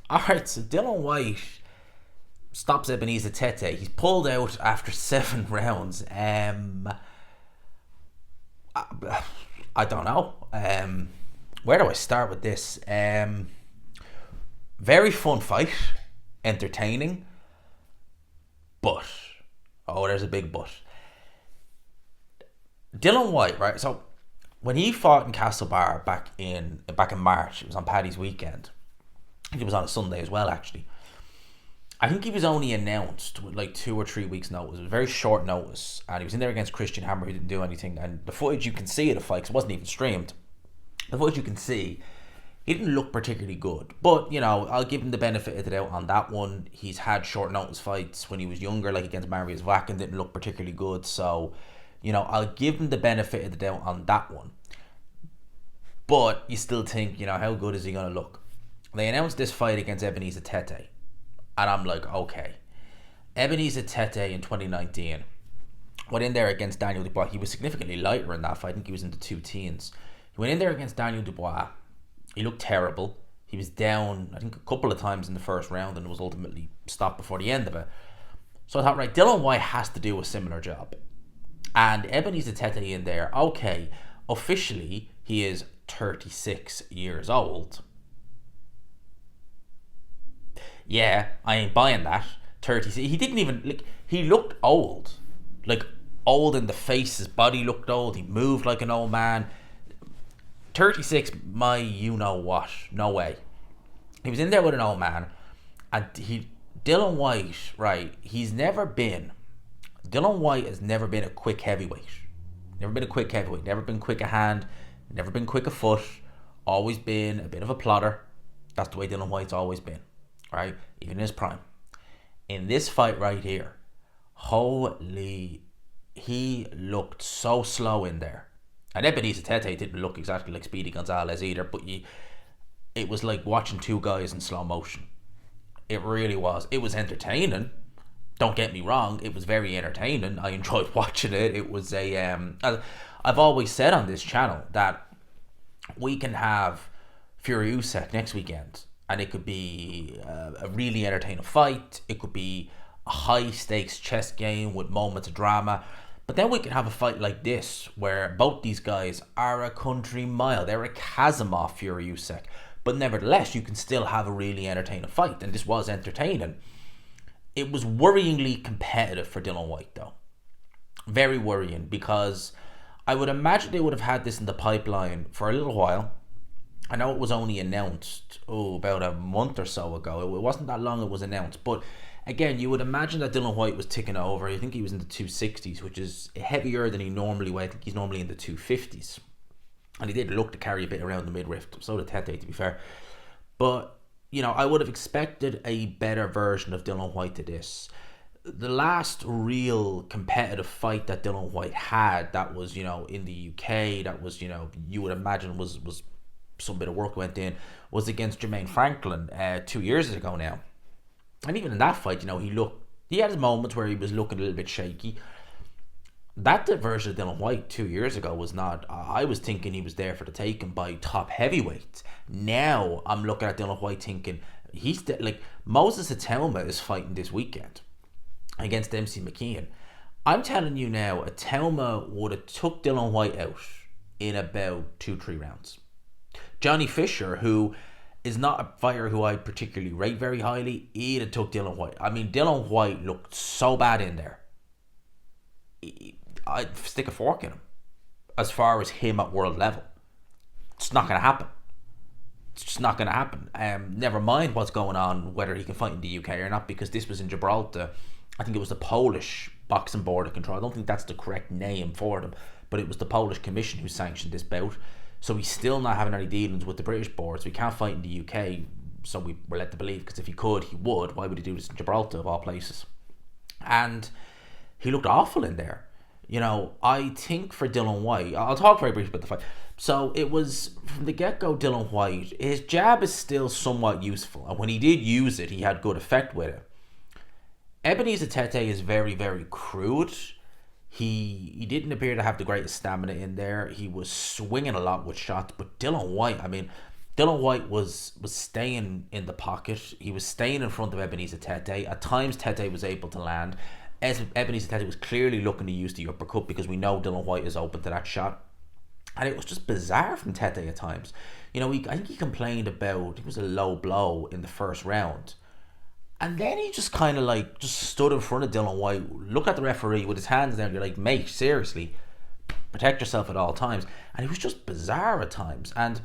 Alright, so Dylan Whyte stops Ebenezer Tetteh. He's pulled out after 7 rounds. I don't know. Where do I start with this? Very fun fight, entertaining, but there's a big but. Dylan Whyte, right? So when he fought in Castlebar back in March, it was on Paddy's weekend. I think it was on a Sunday as well, actually. I think he was only announced with like 2 or 3 weeks' notice. It was very short notice, and he was in there against Christian Hammer, who didn't do anything. And the footage you can see of the fight, 'cause it wasn't even streamed. The footage you can see, he didn't look particularly good. But I'll give him the benefit of the doubt on that one. He's had short notice fights when he was younger, like against Marius Vakin, didn't look particularly good. So, I'll give him the benefit of the doubt on that one. But you still think, how good is he going to look? They announced this fight against Ebenezer Tetteh. And I'm like, okay. Ebenezer Tetteh in 2019 went in there against Daniel Dubois. He was significantly lighter in that fight. I think he was in the two teens. He went in there against Daniel Dubois. He looked terrible. He was down, I think, a couple of times in the first round and was ultimately stopped before the end of it. So I thought, right, Dylan Whyte has to do a similar job. And Ebenezer Tetteh in there, okay, officially he is 36 years old. Yeah, I ain't buying that. 30. He didn't even he looked old. Like old in the face, his body looked old, he moved like an old man. 36, my you know what. No way. He was in there with an old man, and Dylan Whyte, right, Dylan Whyte has never been a quick heavyweight. Never been a quick heavyweight, never been quick of hand, never been quick of foot, always been a bit of a plotter. That's the way Dylan Whyte's always been. Right? Even in his prime. In this fight right here, holy, he looked so slow in there. And Ebenezer Tetteh didn't look exactly like Speedy Gonzalez either, but it was like watching two guys in slow motion. It really was. It was entertaining. Don't get me wrong, it was very entertaining. I enjoyed watching it. It was I've always said on this channel that we can have Fury Usyk next weekend, and it could be a really entertaining fight. It could be a high stakes chess game with moments of drama. But then we can have a fight like this, where both these guys are a country mile. They're a chasm off Fury Usyk. But nevertheless, you can still have a really entertaining fight. And this was entertaining. It was worryingly competitive for Dylan Whyte, though. Very worrying, because I would imagine they would have had this in the pipeline for a little while. I know it was only announced, about a month or so ago. It wasn't that long it was announced. But again, you would imagine that Dylan Whyte was ticking over. I think he was in the 260s, which is heavier than he normally weighs. I think he's normally in the 250s. And he did look to carry a bit around the midriff. So did Tetteh, to be fair. But, I would have expected a better version of Dylan Whyte to this. The last real competitive fight that Dylan Whyte had, that was, in the UK, that was, you would imagine was some bit of work went in, was against Jermaine Franklin 2 years ago now. And even in that fight, he had his moments where he was looking a little bit shaky. That version of Dylan Whyte 2 years ago was not. I was thinking he was there for the taking by top heavyweights. Now I'm looking at Dylan Whyte thinking like Moses Atelma is fighting this weekend against MC McKeon. I'm telling you now, Atelma would have took Dylan Whyte out in about 2-3 rounds. Johnny Fisher, who is not a fighter who I particularly rate very highly, he'd have took Dylan Whyte. I mean, Dylan Whyte looked so bad in there. I'd stick a fork in him. As far as him at world level, it's not going to happen. It's just not going to happen. Never mind what's going on, whether he can fight in the UK or not, because this was in Gibraltar. I think it was the Polish Boxing Board of Control. I don't think that's the correct name for them, but it was the Polish Commission who sanctioned this bout. So he's still not having any dealings with the British board, so he can't fight in the UK. So we were led to believe, because if he could, he would. Why would he do this in Gibraltar, of all places? And he looked awful in there. I think for Dylan Whyte, I'll talk very briefly about the fight. So it was, from the get-go, Dylan Whyte, his jab is still somewhat useful. And when he did use it, he had good effect with it. Ebenezer Tetteh is very, very crude. He didn't appear to have the greatest stamina in there. He was swinging a lot with shots. But Dylan Whyte, I mean, Dillian Whyte was staying in the pocket. He was staying in front of Ebenezer Tetteh. At times, Tetteh was able to land. As Ebenezer Tetteh was clearly looking to use the uppercut because we know Dillian Whyte is open to that shot. And it was just bizarre from Tetteh at times. I think he complained about it was a low blow in the first round. And then he just kind of just stood in front of Dillian Whyte, looked at the referee with his hands down. You're like, mate, seriously, protect yourself at all times. And it was just bizarre at times. And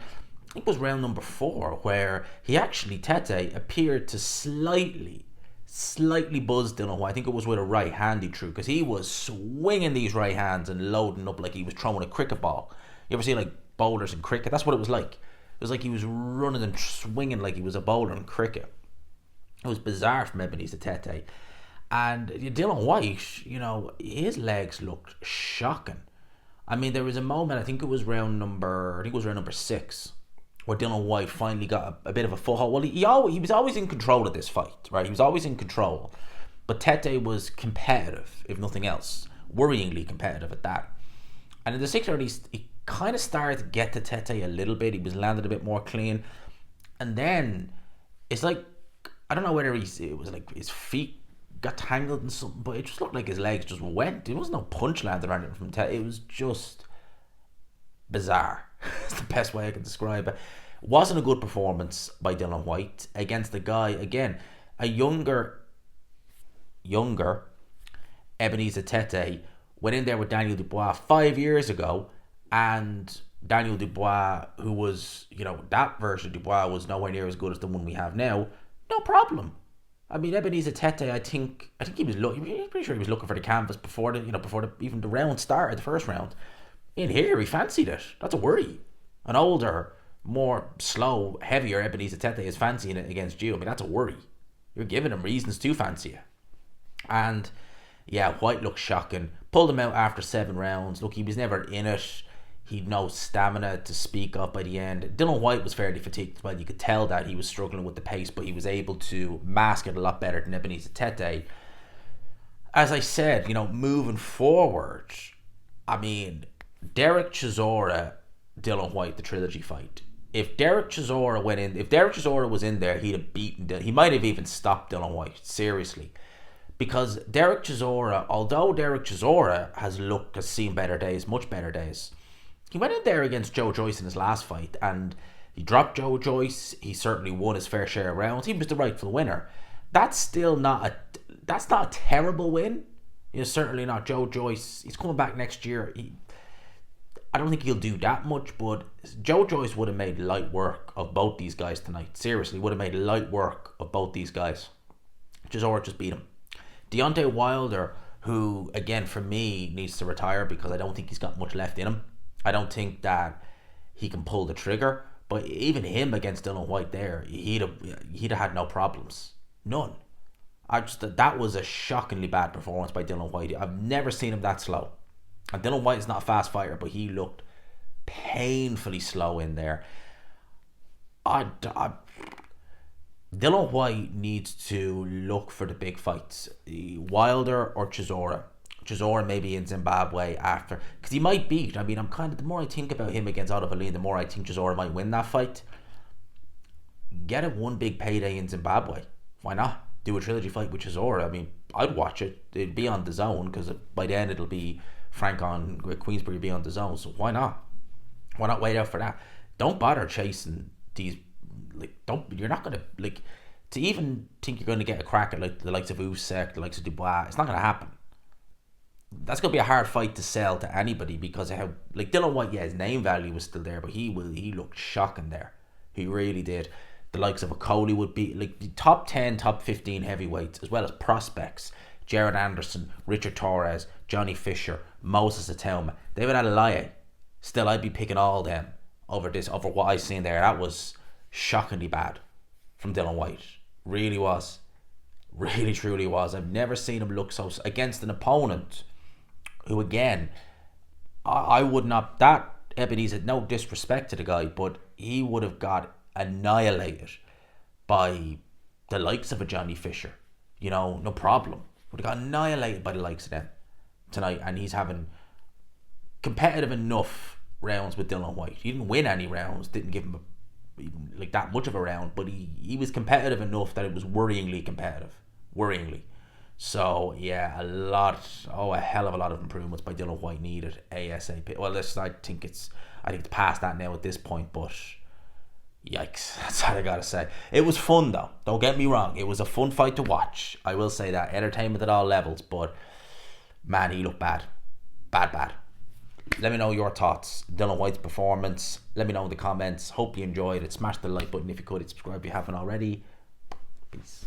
I think it was round number 4 where Tetteh appeared to slightly buzzed Dillian Whyte. I think it was with a right hand he threw, because he was swinging these right hands and loading up like he was throwing a cricket ball. You ever see bowlers in cricket? That's what it was like. It was like he was running and swinging like he was a bowler in cricket. It was bizarre from Ebenezer Tetteh. And Dillian Whyte, his legs looked shocking. I mean, there was a moment, I think it was round number 6, where Dillian Whyte finally got a bit of a foothold. Well, he was always in control of this fight, right? He was always in control. But Tetteh was competitive, if nothing else. Worryingly competitive at that. And in the 6th round, he kind of started to get to Tetteh a little bit. He was landed a bit more clean. And then, it's like, I don't know whether it was like his feet got tangled in something, but it just looked like his legs just went. There was no punch landed or anything from Tetteh. It was just bizarre. That's the best way I can describe it. Wasn't a good performance by Dillian Whyte against a guy, again, a younger Ebenezer Tetteh went in there with Daniel Dubois 5 years ago, and Daniel Dubois, who was, that version of Dubois was nowhere near as good as the one we have now. No problem. I mean, Ebenezer Tetteh, I think he was pretty sure he was looking for the canvas before even the round started, the first round. In here, he fancied it. That's a worry. An older, more slow, heavier Ebenezer Tetteh is fancying it against you. I mean, that's a worry. You're giving him reasons to fancy it. And yeah, Whyte looked shocking. Pulled him out after 7 rounds. Look, he was never in it. He'd no stamina to speak of by the end. Dillian Whyte was fairly fatigued. Well, you could tell that he was struggling with the pace, but he was able to mask it a lot better than Ebenezer Tetteh. As I said, moving forward, I mean, Derek Chisora, Dillian Whyte, the trilogy fight. If Derek Chisora was in there, he'd have beaten Dillian. He might have even stopped Dillian Whyte, seriously. Because Derek Chisora, although Derek Chisora has seen better days, much better days, he went in there against Joe Joyce in his last fight, and he dropped Joe Joyce. He certainly won his fair share of rounds. He was the rightful winner. That's not a terrible win. Certainly not. Joe Joyce, he's coming back next year. I don't think he'll do that much, but Joe Joyce would have made light work of both these guys tonight. Seriously, would have made light work of both these guys. Chisora just beat him. Deontay Wilder, who, again, for me, needs to retire because I don't think he's got much left in him. I don't think that he can pull the trigger. But even him against Dillian Whyte there, he'd have had no problems. None. That was a shockingly bad performance by Dillian Whyte. I've never seen him that slow. And Dillian Whyte is not a fast fighter, but he looked painfully slow in there. Dillian Whyte needs to look for the big fights. Wilder or Chisora. Chisora maybe in Zimbabwe after. Because he might beat. I mean, the more I think about him against Otto Wallin, the more I think Chisora might win that fight. Get it one big payday in Zimbabwe. Why not? Do a trilogy fight with Chisora. I mean, I'd watch it. It'd be on DAZN, because by then it'll be Frank on Queensbury be on DAZN. So why not? Why not wait out for that? Don't bother chasing these. You're not gonna to even think you're going to get a crack at the likes of Usyk, the likes of Dubois. It's not going to happen. That's going to be a hard fight to sell to anybody because of how Dillian Whyte, his name value was still there, but he looked shocking there. He really did. The likes of a Coley would be the top 10, top 15 heavyweights, as well as prospects. Jared Anderson, Richard Torres, Johnny Fisher, Moses Atauma, David Adelaide. Still, I'd be picking all them over what I've seen there. That was shockingly bad from Dillian Whyte. Really was. Really, truly was. I've never seen him look so against an opponent who, again, I would not. That Ebenezer, no disrespect to the guy, but he would have got annihilated by the likes of a Johnny Fisher. No problem. Would have got annihilated by the likes of them tonight, and he's having competitive enough rounds with Dillian Whyte. He didn't win any rounds, didn't give him even like that much of a round, but he was competitive enough that it was worryingly competitive. Worryingly. So yeah, a hell of a lot of improvements by Dillian Whyte needed ASAP. Well, I think it's past that now at this point, but yikes, that's all I gotta say. It was fun though, don't get me wrong, it was a fun fight to watch, I will say that. Entertainment at all levels, but man, he looked bad. Bad. Let me know your thoughts. Dillian Whyte's performance, let me know in the comments. Hope you enjoyed it. Smash the like button if you could. Subscribe if you haven't already. Peace.